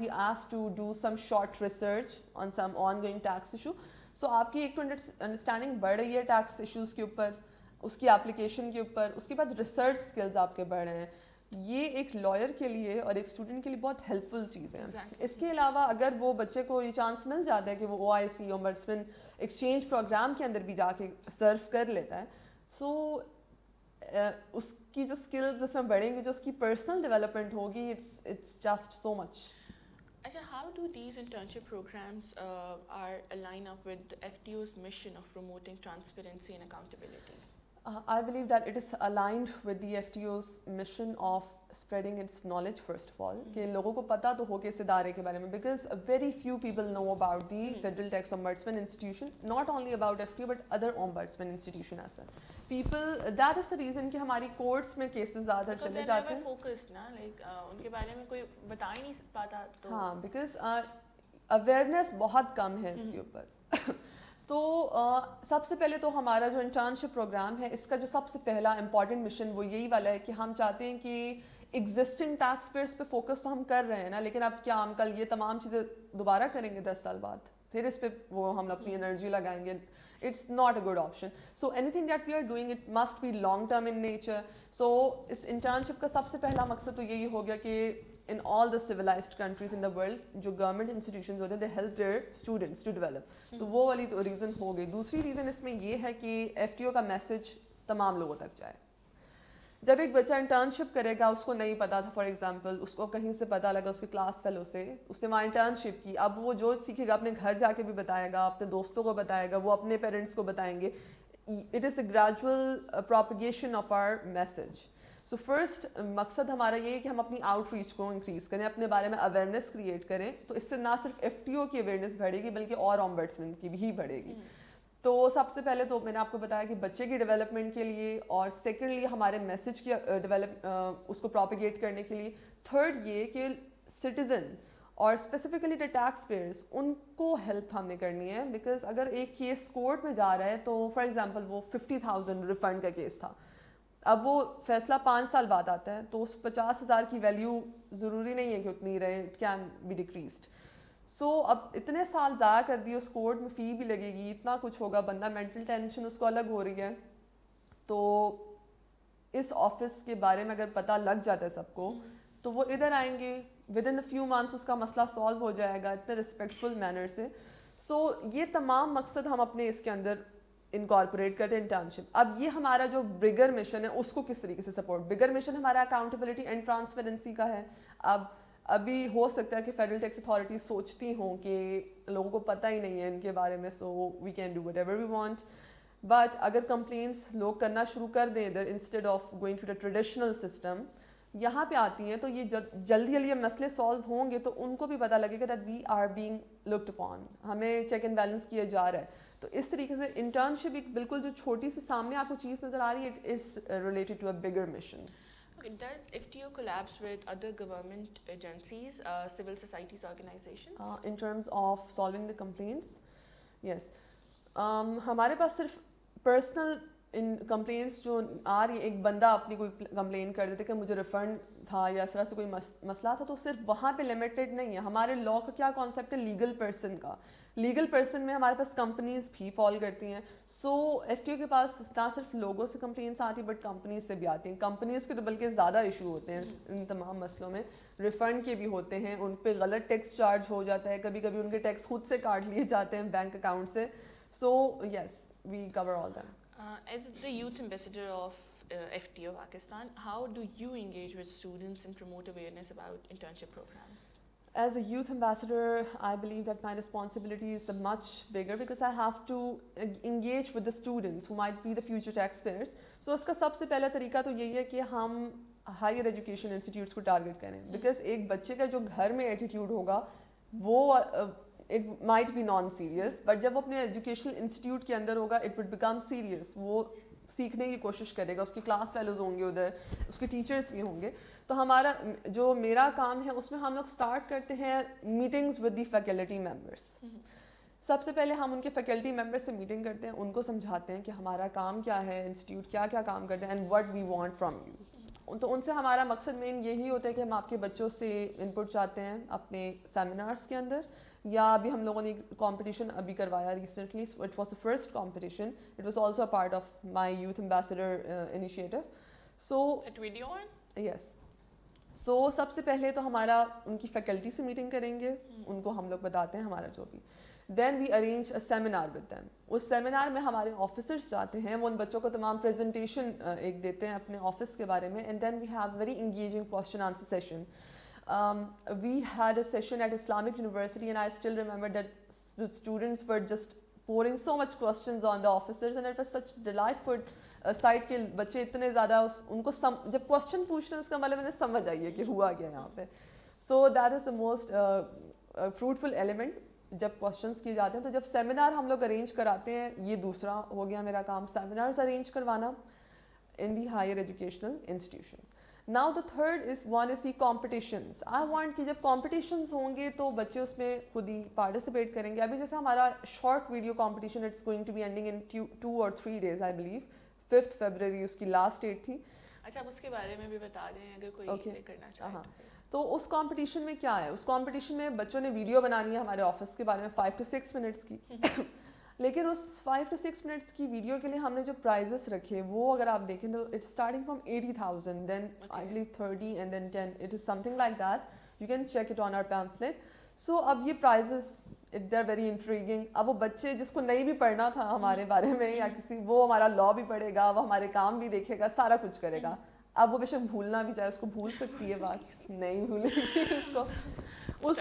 be asked to do some short research on some ongoing tax issue. سو آپ کی ایک تو understanding بڑھ رہی ہے tax issues کے اوپر, اس کی اپلیکیشن کے اوپر, اس کے بعد ریسرچ اسکلز آپ کے بڑھ رہے ہیں. یہ ایک لائر کے لیے اور ایک اسٹوڈنٹ کے لیے بہت ہیلپ فل چیز ہے. اس کے علاوہ اگر وہ بچے کو یہ چانس مل جاتا ہے کہ وہ OIC اومبڈسمن ایکسچینج پروگرام کے اندر بھی جا کے سرو کر لیتا ہے, سو اس کی جو اسکلز اس میں بڑھیں گی, جو اس کی پرسنل ڈیولپمنٹ ہوگی, it's just so much. Acha, how do these internship programs are align up with the FTO's mission of promoting transparency and accountability? I believe that it is aligned with the FTO's mission of spreading its knowledge first of all, کہ لوگوں کو پتہ تو ہو کہ اس ادارے کے بارے میں, because very few people know about the Federal Tax Ombudsman Institution, not only about FTO but other Ombudsman Institution as well. People, that is the reason کہ ہماری کورٹس میں کیسز زیادہ چلے جاتے ہیں. Focused نا, like ان کے بارے میں کوئی بتا ہی نہیں پاتا. ہاں, because awareness بہت کم ہے اس کے اوپر. تو سب سے پہلے تو ہمارا جو انٹرنشپ پروگرام ہے, اس کا جو سب سے پہلا امپورٹنٹ مشن وہ یہی والا ہے کہ ہم چاہتے ہیں کہ ایگزسٹنگ ٹیکس پیئرس پہ فوکس تو ہم کر رہے ہیں نا, لیکن اب کیا ہم کل یہ تمام چیزیں دوبارہ کریں گے 10 سال بعد, پھر اس پہ وہ ہم اپنی انرجی لگائیں گے. It's not a good option. So anything that we are doing, it must be long term in nature. So اس انٹرنشپ کا سب سے پہلا مقصد تو یہی ہو گیا کہ in all the civilized countries in the world, جو گورنمنٹ انسٹیٹیوشنز ہوتے ہیں, they help their students to develop. تو وہ والی تو ریزن ہو گئی. دوسری ریزن اس میں یہ ہے کہ FTO کا میسج تمام لوگوں تک جائے. جب ایک بچہ انٹرنشپ کرے گا, اس کو نہیں پتا تھا, فار ایگزامپل اس کو کہیں سے پتہ لگا اس کے کلاس فیلو سے, اس نے وہاں انٹرنشپ کی, اب وہ جو سیکھے گا اپنے گھر جا کے بھی بتائے گا, اپنے دوستوں کو بتائے گا, وہ اپنے پیرنٹس کو بتائیں گے. It is a gradual propagation of our message. So first مقصد ہمارا یہ ہے کہ ہم اپنی آؤٹ ریچ کو انکریز کریں, اپنے بارے میں اویئرنیس کریٹ کریں. تو اس سے نہ صرف FTO کی اویئرنیس بڑھے گی بلکہ اور ombudsman کی بھی بڑھے گی. تو سب سے پہلے تو میں نے آپ کو بتایا کہ بچے کی ڈیولپمنٹ کے لیے, اور سیکنڈلی ہمارے میسج کی اس کو پروپیگیٹ کرنے کے لیے. تھرڈ یہ کہ سٹیزن اور اسپیسیفکلی دا ٹیکس پیئرس, ان کو ہیلپ ہم نے کرنی ہے. بیکاز اگر ایک کیس کورٹ میں جا رہا ہے تو فار ایگزامپل وہ 50,000 ریفنڈ کا کیس تھا, اب وہ فیصلہ 5 سال بعد آتا ہے, تو اس 50,000 کی ویلیو ضروری نہیں ہے کہ اتنی رہے, اٹ کین بی ڈیکریزڈ. سو اب اتنے سال ضائع کر دیے, اس کورٹ میں فی بھی لگے گی, اتنا کچھ ہوگا, بندہ مینٹل ٹینشن اس کو الگ ہو رہی ہے. تو اس آفس کے بارے میں اگر پتہ لگ جاتا ہے سب کو, تو وہ ادھر آئیں گے, ود ان فیو منتھس اس کا مسئلہ سالو ہو جائے گا اتنے رسپیکٹفل مینر سے. سو یہ تمام مقصد ہم اپنے اس کے اندر انکارپوریٹ کرتے ہیں انٹرنشپ. اب یہ ہمارا جو بگر مشن ہے اس کو کس طریقے سے سپورٹ. بگر مشن ہمارا اکاؤنٹیبلٹی اینڈ ٹرانسپیرنسی کا ہے. ابھی ہو سکتا ہے کہ فیڈرل ٹیکس اتھارٹی سوچتی ہوں کہ لوگوں کو پتہ ہی نہیں ہے ان کے بارے میں, so we can do whatever we want. But اگر کمپلینٹس لوگ کرنا شروع کر دیں ادھر, instead of going to the traditional system, یہاں پہ آتی ہیں, تو یہ جلدی جلدی مسئلے سالو ہوں گے تو ان کو بھی پتہ لگے گا that we are being looked upon, ہمیں چیک اینڈ بیلنس کیا جا رہا ہے. تو اس طریقے سے انٹرنشپ ایک بالکل جو چھوٹی سی سامنے آپ کو چیز نظر آ رہی ہے, it is related to a bigger mission. Does FTO collabs with other government agencies, civil societies organizations? In terms of solving the complaints, yes. ہمارے پاس صرف personal complaints جو آ رہی ہے, ایک بندہ اپنی کوئی کمپلین کر دیتے کہ مجھے ریفنڈ تھا یا اس طرح سے کوئی مسئلہ تھا, تو صرف وہاں پہ لمیٹڈ نہیں ہے. ہمارے لا کا کیا کانسیپٹ ہے, لیگل پرسن کا. لیگل پرسن میں ہمارے پاس کمپنیز بھی فال کرتی ہیں. سو FTO کے پاس نہ صرف لوگوں سے کمپلینس آتی بٹ کمپنیز سے بھی آتی ہیں. کمپنیز کے تو بلکہ زیادہ ایشو ہوتے ہیں ان تمام مسئلوں میں. ریفنڈ کے بھی ہوتے ہیں, ان پہ غلط ٹیکس چارج ہو جاتا ہے, کبھی کبھی ان کے ٹیکس خود سے کاٹ لیے جاتے ہیں بینک اکاؤنٹ سے. So yes, we cover all that. As the youth ambassador of FTO Pakistan, how do you engage with students and promote awareness about internship programs? As a youth ambassador, I believe that my responsibility is much bigger because I have to engage with the students who might be the future taxpayers. So اس کا سب سے پہلا طریقہ تو یہی ہے کہ ہم ہائر ایجوکیشن انسٹیٹیوٹس کو ٹارگیٹ کریں. بیکاز ایک بچے کا جو گھر میں ایٹیٹیوڈ ہوگا وہ it might be non-serious, but جب وہ اپنے ایجوکیشنل انسٹیٹیوٹ کے اندر ہوگا it would become serious. وہ سیکھنے کی کوشش کرے گا, اس کی کلاس فیلوز ہوں گے ادھر, اس کے ٹیچرس بھی ہوں گے. تو ہمارا جو میرا کام ہے اس میں ہم لوگ اسٹارٹ کرتے ہیں meetings with the faculty members. سب سے پہلے ہم ان کے فیکلٹی ممبرس سے میٹنگ کرتے ہیں, ان کو سمجھاتے ہیں کہ ہمارا کام کیا ہے, انسٹیٹیوٹ کیا کیا کام کرتے ہیں, and what we want from you. تو ان سے ہمارا مقصد مین یہی ہوتا ہے کہ ہم آپ کے بچوں سے انپٹ چاہتے ہیں اپنے سیمینارس کے اندر, یا ابھی ہم لوگوں نے کمپٹیشن ابھی کروایا recently, it was the first competition, it was also a part of my youth ambassador initiative. So yes, so سب سے پہلے تو ہمارا ان کی فیکلٹی سے میٹنگ کریں گے, ان کو ہم لوگ بتاتے ہیں ہمارا جو بھی. Then we arrange a seminar with them. اس سیمینار میں ہمارے آفیسرس جاتے ہیں, وہ ان بچوں کو تمام پریزنٹیشن ایک دیتے ہیں اپنے آفس کے بارے میں. And then we have very engaging question answer session. We had a session at Islamic University and I still remember that the students were just pouring so much questions on the officers and it was such delightful sight کہ بچے اتنے زیادہ ان کو جب question پوچھ رہے ہیں اس کا مطلب انہیں سمجھ آئیے کہ ہوا کیا یہاں پہ. So that is the most fruitful element جب کوسچنس کیے جاتے ہیں. تو جب سیمینار ہم لوگ ارینج کراتے ہیں, یہ دوسرا ہو گیا میرا کام, سیمینارز ارینج کروانا in the higher educational institutions. Now the third is one is the competitions. I want کہ جب competitions ہوں گے تو بچے اس میں خود ہی participate کریں گے. ابھی جیسے ہمارا short video competition, it's going to be ending in 2 or 3 days I believe. 5th February اس کی last date تھی. اچھا, آپ اس کے بارے میں بھی بتا دیں اگر کوئی کرنا چاہے. تو اس کمپٹیشن میں کیا ہے, اس کمپٹیشن میں بچوں نے ویڈیو بنانی ہے ہمارے آفس کے بارے میں 5 to 6 minutes کی. لیکن اس 5 to 6 minutes کی ویڈیو کے لیے ہم نے جو پرائزز رکھے وہ اگر آپ دیکھیں تو it's starting from 80,000 then I believe 30 and then 10, it is something like that. You can check it on our pamphlet. So اب یہ prizes they are very intriguing. اب وہ بچے جس کو نہیں بھی پڑھنا تھا ہمارے بارے میں یا کسی, وہ ہمارا لا بھی پڑھے گا, وہ ہمارے کام بھی دیکھے گا, سارا کچھ کرے گا. اب وہ بے شک بھولنا بھی چاہے, اس کو بھول سکتی ہے بات, نہیں بھولے گی اس کو. اس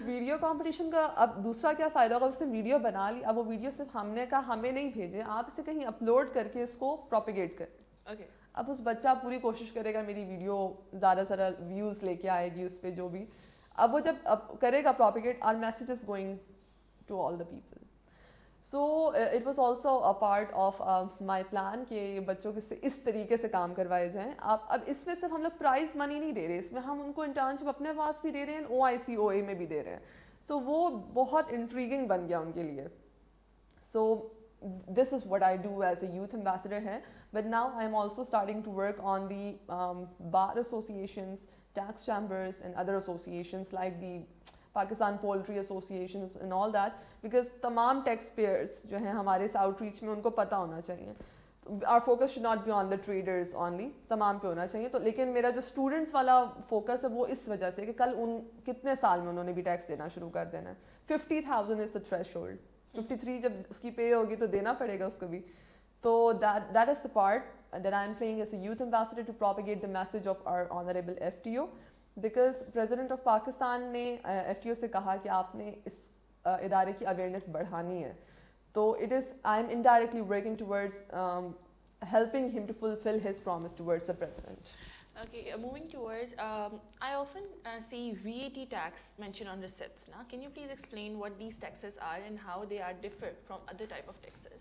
ویڈیو کمپٹیشن کا اب دوسرا کیا فائدہ ہوگا, اس نے ویڈیو بنا لی, اب وہ ویڈیو صرف ہم نے کہا ہمیں نہیں بھیجے, آپ اسے کہیں اپلوڈ کر کے اس کو پروپیگیٹ کریں. اب اس بچہ پوری کوشش کرے گا میری ویڈیو زیادہ سے زیادہ ویوز لے کے آئے گی اس پہ جو بھی. اب وہ جب کرے گا propagate, our message is going to all the people. So it was also a part of my plan کہ بچوں کے اس طریقے سے کام کروائے جائیں. اب اس میں صرف ہم لوگ پرائز منی نہیں دے رہے, اس میں ہم ان کو انٹرنشپ اپنے پاس بھی دے رہے ہیں, OIC OA میں بھی دے رہے ہیں. سو وہ بہت انٹریگنگ بن گیا ان کے لیے. سو this is what I do as a youth ambassador ہے. But now I am also starting to work on the bar associations, tax chambers and other associations like the Pakistan Poultry Associations and all that, because تمام tax periods جو ہیں ہمارے اس out reach میں ان کو پتہ ہونا چاہیے. Our focus should not be on the traders only, تمام پہ ہونا چاہیے. تو لیکن میرا جو اسٹوڈنٹس والا فوکس ہے وہ اس وجہ سے کہ کل ان کتنے سال میں انہوں نے بھی ٹیکس دینا شروع کر دینا ہے. 50,000 is the threshold. 53 جب اس کی پے ہوگی تو دینا پڑے گا اس کو بھی. تو that is the part that I am playing as a youth ambassador to propagate the message of our honorable FTO. Because President of Pakistan نے FTO سے کہا کہ آپ نے اس ادارے کی اویئرنیس بڑھانی ہے. تو it is, I am indirectly working towards helping him to fulfill his promise towards the President. Okay, moving towards, I often see VAT tax mentioned on receipts. Now, can you please explain what these taxes are and how they are different from other type of taxes?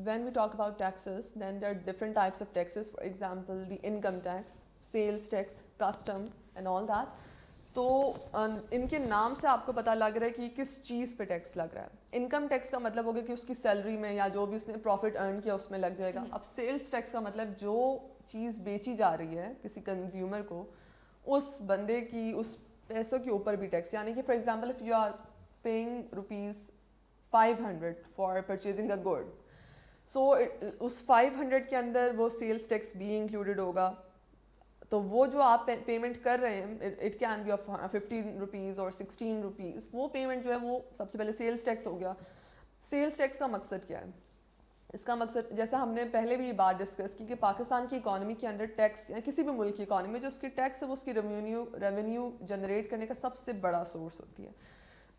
When we talk about taxes, then there are different types of taxes. For example, the income tax, sales tax, custom and all that. تو ان کے نام سے آپ کو پتہ لگ رہا ہے کہ کس چیز پہ ٹیکس لگ رہا ہے. انکم ٹیکس کا مطلب ہوگا کہ اس کی سیلری میں یا جو بھی اس نے پروفٹ ارن کیا اس میں لگ جائے گا. اب سیلس ٹیکس کا مطلب جو چیز بیچی جا رہی ہے کسی کنزیومر کو, اس بندے کی اس پیسوں کے اوپر بھی ٹیکس. یعنی کہ for example if you are paying ₹500 for purchasing a good, so اس 500 کے اندر وہ سیلس ٹیکس بھی انکلوڈیڈ ہوگا. تو وہ جو آپ پیمنٹ کر رہے ہیں, اٹ کین بی آف ₹15 اور ₹16, وہ پیمنٹ جو ہے وہ سب سے پہلے سیلس ٹیکس ہو گیا. سیلس ٹیکس کا مقصد کیا ہے؟ اس کا مقصد جیسے ہم نے پہلے بھی یہ بات ڈسکس کی کہ پاکستان کی اکانومی کے اندر ٹیکس یا کسی بھی ملک کی اکانومی میں جو اس کی ٹیکس ہے وہ اس کی ریونیو جنریٹ کرنے کا سب سے بڑا سورس ہوتی ہے.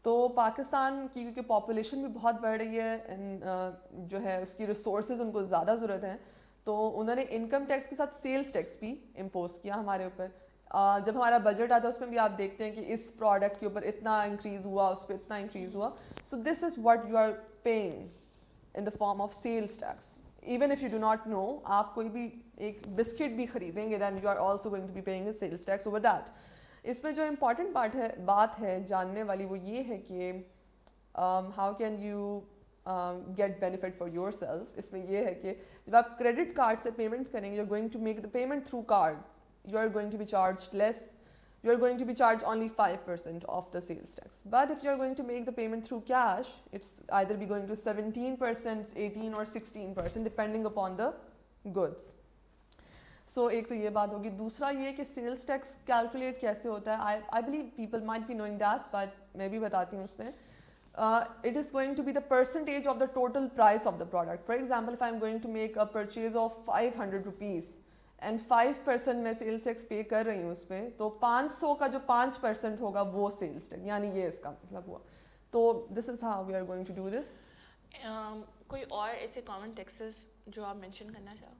تو پاکستان کی کیونکہ پاپولیشن بھی بہت بڑھ رہی ہے, جو ہے اس کی ریسورسز ان کو زیادہ ضرورت ہے, تو انہوں نے انکم ٹیکس کے ساتھ سیلس ٹیکس بھی امپوز کیا ہمارے اوپر. جب ہمارا بجٹ آتا ہے اس میں بھی آپ دیکھتے ہیں کہ اس پروڈکٹ کے اوپر اتنا انکریز ہوا, اس پہ اتنا انکریز ہوا. So this is what you are paying in the form of sales tax. Even if you do not know, آپ کوئی بھی ایک بسکٹ بھی خریدیں گے then you are also going to be paying a sales tax over that. اس میں جو important بات ہے جاننے والی وہ یہ ہے کہ how can you get benefit for yourself. اس میں یہ ہے کہ جب آپ کریڈٹ کارڈ سے پیمنٹ کریں گے, you're going to make the payment through card, you are going to be charged less you're going to be charged only 5% of the sales tax. But if you're going to make the payment through cash, it's either be going to 17%, 18 or 16% depending upon the goods. So ایک تو یہ بات ہوگی. دوسرا یہ کہ sales tax calculate کیسے ہوتا ہے. I believe people might be knowing that, but میں بھی بتاتی ہوں اس میں. It is going to be the percentage of the total price of the product. For example, if I'm going to make a purchase of 500 rupees and 5% میں sales tax pay کر رہی ہوں اس پہ, تو 500 کا جو 5% ہوگا وہ sales tax, یعنی یہ اس کا مطلب ہوا. تو this is how we are going to do this. کوئی اور ایسے common taxes جو آپ mention کرنا چاہو؟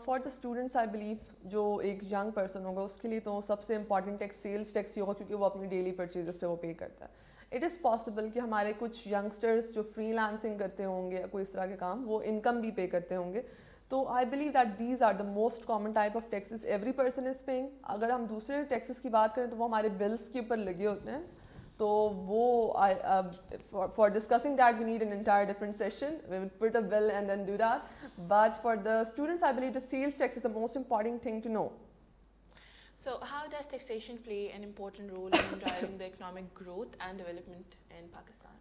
For the students, I believe جو ایک young person ہوگا اس کے لیے تو سب سے important tax sales tax ہی ہوگا, کیونکہ وہ اپنی daily purchases پہ وہ pay کرتا ہے. It is possible کہ ہمارے کچھ youngsters جو free lancing کرتے ہوں گے یا کوئی اس طرح کے کام, وہ income بھی pay کرتے ہوں گے. تو I believe that these are the most common type of taxes every person is paying. اگر ہم دوسرے taxes کی بات کریں تو وہ ہمارے bills کے اوپر لگے ہوتے ہیں. تو وہ for discussing that we need an entire different session. We will put a bill and then do that. But for the students, I believe the sales tax is the most important thing to know. So how does taxation play an important role in driving the economic growth and development in Pakistan?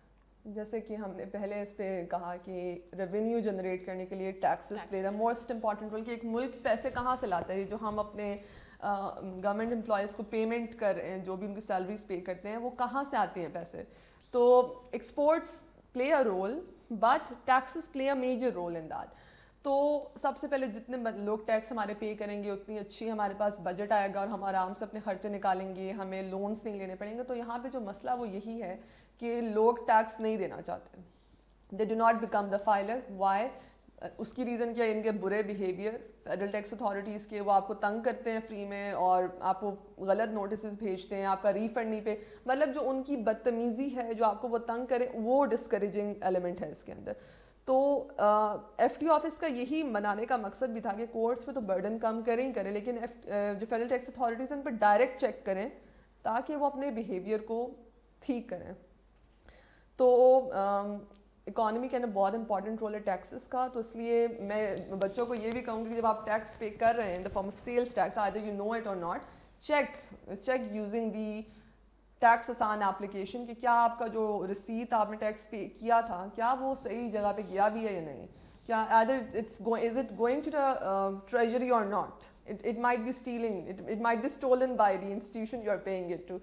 جیسے کہ ہم نے پہلے اس پہ کہا کہ revenue generate کرنے کے لیے taxes play the most important role, کہ ایک ملک پیسے کہاں سے لاتا ہے. جو ہم اپنے گورنمنٹ امپلائیز کو پیمنٹ کر رہے ہیں, جو بھی ان کی سیلریز پے کرتے ہیں, وہ کہاں سے آتے ہیں پیسے. تو exports play a role, but taxes play a major role in that. تو سب سے پہلے جتنے لوگ ٹیکس ہمارے پے کریں گے اتنی اچھی ہمارے پاس بجٹ آئے گا اور ہم آرام سے اپنے خرچے نکالیں گے, ہمیں لونس نہیں لینے پڑیں گے. تو یہاں پہ جو مسئلہ وہ یہی ہے کہ لوگ ٹیکس نہیں دینا چاہتے. They do not become the filer. Why? اس کی ریزن کیا ہے؟ ان کے برے بیہیویئر. فیڈرل ٹیکس اتھارٹیز کے, وہ آپ کو تنگ کرتے ہیں فری میں اور آپ کو غلط نوٹسز بھیجتے ہیں, آپ کا ریفنڈ نہیں پہ, مطلب جو ان کی بدتمیزی ہے جو آپ کو وہ تنگ کرے, وہ ڈسکریجنگ ایلیمنٹ ہے اس کے اندر. تو ایف ٹی آفس کا یہی بنانے کا مقصد بھی تھا کہ کورٹس پہ تو برڈن کم کریں ہی کریں, لیکن جو فیڈرل ٹیکس اتھارٹیز ہیں ان پہ ڈائریکٹ چیک کریں تاکہ وہ اپنے بیہیویئر کو ٹھیک کریں. تو اکانومی کے اندر بہت امپورٹنٹ رول ہے ٹیکسز کا. تو اس لیے میں بچوں کو یہ بھی کہوں گی کہ جب آپ ٹیکس پے کر رہے ہیں in the form of sales tax, either you know it or not, check using the tax Asaan application کہ کیا آپ کا جو رسیٹ آپ نے ٹیکس پے کیا تھا کیا وہ صحیح جگہ پہ گیا بھی ہے یا نہیں. کیا either is it going to the treasury or not. It might be stealing, it might be stolen by the institution you are paying it to.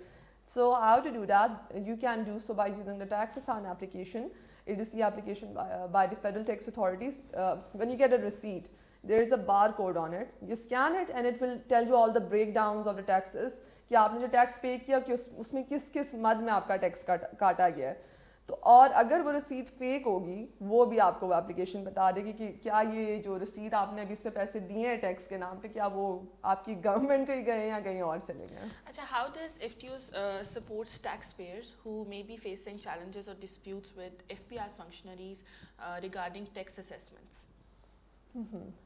So how to do that? You can do so by using the tax Asan application. It is the application by the federal tax authorities. When you get a receipt, there is a barcode on it. You scan it and it will tell you all the breakdowns of the taxes. کہ آپ نے جو tax pay کیا کہ اس میں کس کس مد میں آپ کا ٹیکس کاٹا گیا ہے. تو اور اگر وہ رسید فیک ہوگی وہ بھی آپ کو وہ اپلیکیشن بتا دے گی کہ کیا یہ جو رسید آپ نے ابھی اس پہ پیسے دیے ہیں ٹیکس کے نام پہ, کیا وہ آپ کی گورنمنٹ کو ہی گئے یا کہیں اور چلے گئے. اچھا, how does FTO supports taxpayers who may be facing challenges or disputes with FPI functionaries regarding tax assessments?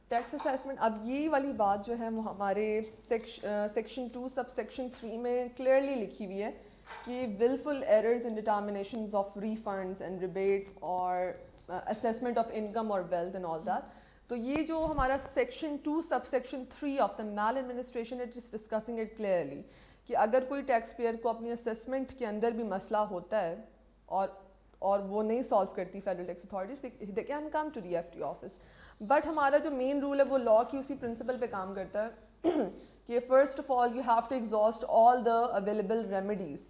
Tax assessment, اب یہ والی بات جو ہے وہ ہمارے سیکشن 2 سب سیکشن 3 میں کلیئرلی لکھی ہوئی ہے کہ willful errors in determinations of refunds and rebate or assessment of income or wealth and all that. تو یہ جو ہمارا section 2 sub section 3 of the mall administration it is discussing it clearly کہ اگر کوئی ٹیکس پیئر کو اپنی assessment کے اندر بھی مسئلہ ہوتا ہے اور وہ نہیں سالو کرتی federal tax authorities, they can come to the F T office. But ہمارا جو مین رول ہے وہ لا کی اسی پرنسپل پہ کام کرتا ہے کہ first of all you have to exhaust all the available remedies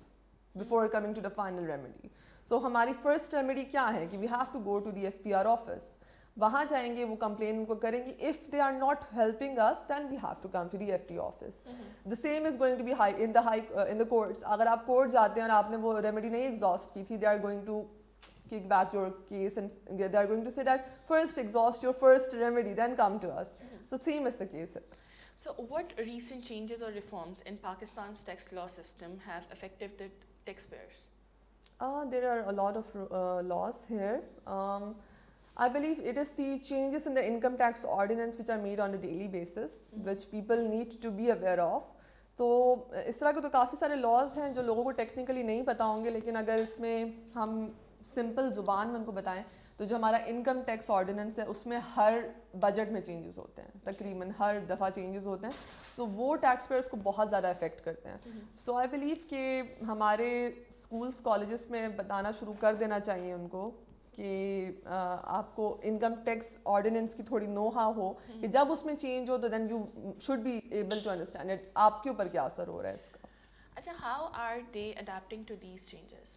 before coming to the final remedy. So ہماری فرسٹ ریمیڈی کیا ہے کہ we have to go to the F P R office. وہاں جائیں گے, وہ کمپلین ان کو کریں گے. If they are not helping us then we have to come to the F T office. The same is going to be in the courts. اگر آپ کورٹ جاتے ہیں اور آپ نے وہ ریمیڈی نہیں ایگزاسٹ کی تھی, they are going to kick back your case and they are going to say that first exhaust your first remedy then come to us. So same is the case. So what recent changes or reforms in Pakistan's tax law system have affected the taxpayers? There are a lot of laws here. I believe it is the changes in the income tax ordinance which are made on a daily basis, which people need to be aware of. تو اس طرح کے تو کافی سارے laws ہیں جو لوگوں کو technically نہیں پتہ ہوں گے, لیکن اگر اس میں ہم سمپل زبان میں ان کو بتائیں تو جو ہمارا انکم ٹیکس آرڈیننس ہے اس میں ہر بجٹ میں چینجز ہوتے ہیں, تقریباً ہر دفعہ چینجز ہوتے ہیں. سو وہ ٹیکس پیئرس کو بہت زیادہ افیکٹ کرتے ہیں. سو آئی بلیو کہ ہمارے اسکولس کالجز میں بتانا شروع کر دینا چاہیے ان کو کہ آپ کو انکم ٹیکس آرڈیننس کی تھوڑی نو ہاؤ ہو کہ جب اس میں چینج ہو تو then you should be able to understand it, آپ کے اوپر کیا اثر ہو رہا ہے اس کا. اچھا, how are they adapting to these changes?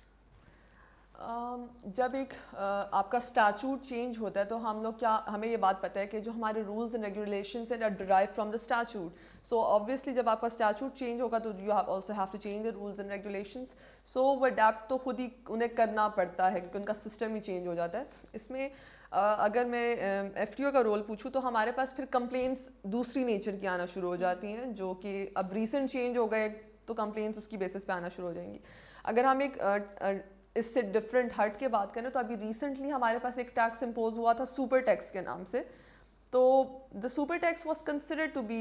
جب ایک آپ کا اسٹیچوٹ چینج ہوتا ہے تو ہم لوگ کیا, ہمیں یہ بات پتہ ہے کہ جو ہمارے رولز اینڈ ریگولیشنز ہیں derive from the statute. So obviously جب آپ کا اسٹیچوٹ چینج ہوگا تو you also have to change the rules and regulations. So وہ اڈیپٹ تو خود ہی انہیں کرنا پڑتا ہے کیونکہ ان کا سسٹم ہی چینج ہو جاتا ہے. اس میں اگر میں ایف ٹی او کا رول پوچھوں تو ہمارے پاس پھر کمپلینس دوسری نیچر کی آنا شروع ہو جاتی ہیں جو کہ اب ریسنٹ چینج ہو گئے تو کمپلینس اس کی بیسس پہ آنا شروع ہو جائیں گی. اگر ہم ایک اس سے ڈفرینٹ ہٹ کے بات کریں تو ابھی ریسنٹلی ہمارے پاس ایک ٹیکس امپوز ہوا تھا سپر ٹیکس کے نام سے. تو the super tax was considered to be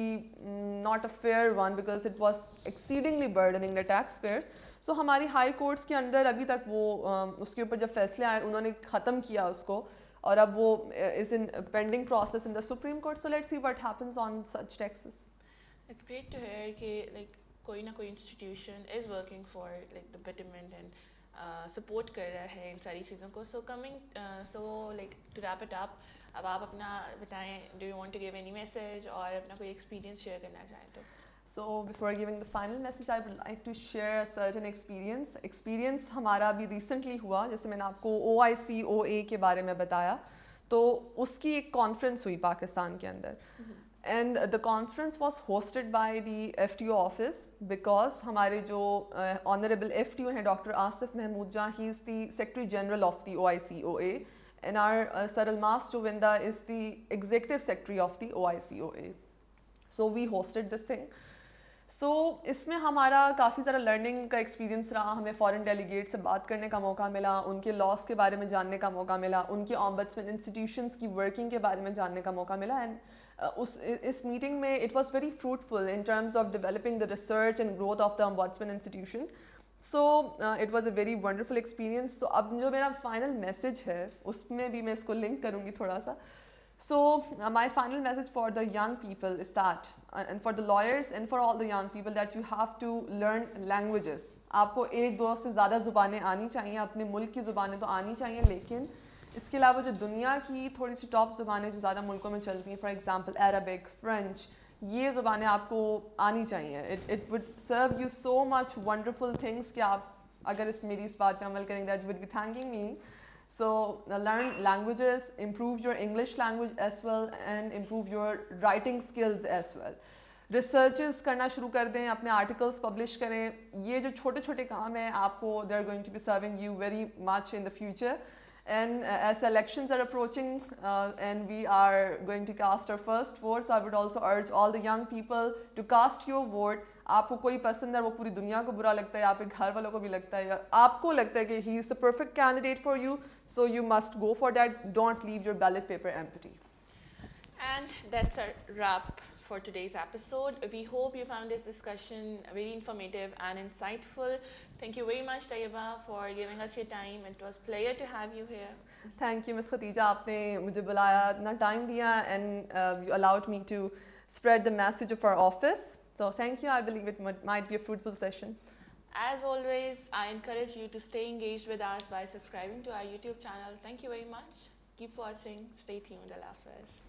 not a fair one because it was exceedingly burdening the taxpayers. So ہماری ہائی کورٹس کے اندر ابھی تک وہ اس کے اوپر جب فیصلے آئے انہوں نے ختم کیا اس کو, اور اب وہ is in pending process in the supreme court. So let's see what happens on such taxes. It's great to hear کہ لائک کوئی نہ کوئی institution is working for like the betterment and support کر رہا ہے ان ساری چیزوں کو. So like to wrap it up, اب آپ اپنا بتائیں, do you want to give any message اور اپنا کوئی ایکسپیرینس شیئر کرنا چاہیں تو. So before giving the final message, I would like to share a certain experience. Experience ہمارا ابھی ریسنٹلی ہوا, جیسے میں نے آپ کو OICOA کے بارے میں بتایا, تو اس کی ایک کانفرنس ہوئی پاکستان کے اندر. And the conference was hosted by the FTO office because ہمارے جو آنریبل FTO ہیں doctor Asif Mahmood Jah, he is the secretary general of the OICOA, and our sir Almas Jovinda is the executive secretary of the OICOA. So we hosted this thing. So اس میں ہمارا کافی سارا learning کا experience رہا. ہمیں فارن ڈیلیگیٹ سے بات کرنے کا موقع ملا, ان کے لاس کے بارے میں جاننے کا موقع ملا, ان کے آمبڈسمن انسٹیٹیوشنس کی ورکنگ کے بارے میں جاننے کا موقع ملا. اینڈ اس میٹنگ میں it was very fruitful in terms of developing the research and growth of the ombudsman institution. So it was a very wonderful experience. So اب جو میرا فائنل میسیج ہے اس میں بھی میں اس کو لنک کروں گی تھوڑا سا. So my final message for the young people is that, and for the lawyers and for all the young people, that you have to learn languages. آپ کو ایک دو سے زیادہ زبانیں آنی چاہیے, اپنے ملک کی زبانیں تو آنی چاہیے, لیکن اس کے علاوہ جو دنیا کی تھوڑی سی ٹاپ زبانیں جو زیادہ ملکوں میں چلتی ہیں, فار ایگزامپل عربک, فرینچ, یہ زبانیں آپ کو آنی چاہیے. It would serve you so much wonderful things کہ آپ اگر میری اس بات پہ عمل کریں گے, that you would be thanking me. So learn languages, improve your English language as well, and improve your writing skills as well. Researches کرنا شروع کر دیں, اپنے articles publish کریں. یہ جو چھوٹے چھوٹے کام ہیں آپ کو they are going to be serving you very much in the future. And as elections are approaching and we are going to cast our first vote, so I would also urge all the young people to cast your vote. آپ کو کوئی پسند ہے, وہ پوری دنیا کو برا لگتا ہے, آپ کے گھر والوں کو بھی لگتا ہے, یا آپ کو لگتا ہے کہ he is the perfect candidate for you, so you must go for that. Don't leave your ballot paper empty. And that's a wrap for today's episode. We hope you found this discussion very informative and insightful. Thank you very much, Tayyiba, for giving us your time. It was a pleasure to have you here. Thank you, Ms. Khatija. آپ نے مجھے بلایا, اتنا time دیا, and you allowed me to spread the message of our office. So thank you. I believe it might be a fruitful session. As always, I encourage you to stay engaged with us by subscribing to our YouTube channel. Thank you very much. Keep watching. Stay tuned. Allah Hafiz.